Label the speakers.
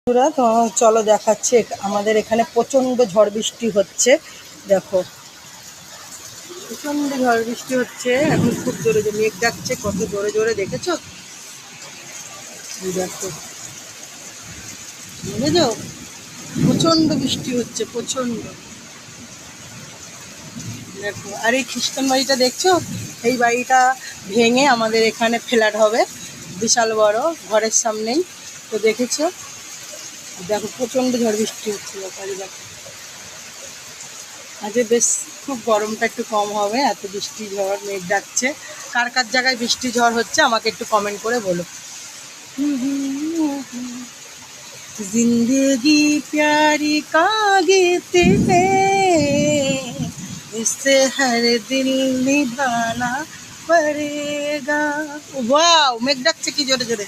Speaker 1: পুরা তো চলো দেখাচ্ছি, আমাদের এখানে প্রচণ্ড ঝড় বৃষ্টি হচ্ছে। দেখো প্রচণ্ড ঝড় বৃষ্টি হচ্ছে এখন, খুব জোরে জোরে মেঘ ডাকছে, কত জোরে জোরে দেখেছো? দেখো বুঝেছো, প্রচণ্ড বৃষ্টি হচ্ছে, প্রচণ্ড। দেখো আর এই খ্রিস্টান বাড়িটা দেখছো, এই বাড়িটা ভেঙে আমাদের এখানে ফ্ল্যাট হবে, বিশাল বড়, ঘরের সামনেই। তো দেখেছো, দেখো প্রচণ্ড ঝড় বৃষ্টি হচ্ছে ব্যাপারে। দেখো আজকে বেশ খুব গরমটা একটু কম হবে, এত বৃষ্টি ঝড় মেঘ ডাকছে। কার কার জায়গায় বৃষ্টি ঝড় হচ্ছে আমাকে একটু কমেন্ট করে বলো। जिंदगी प्यारी कागते हैं, इससे हर दिल निभाना पड़ेगा। वाओ, মেঘ ডাকছে কি জোরে জোরে।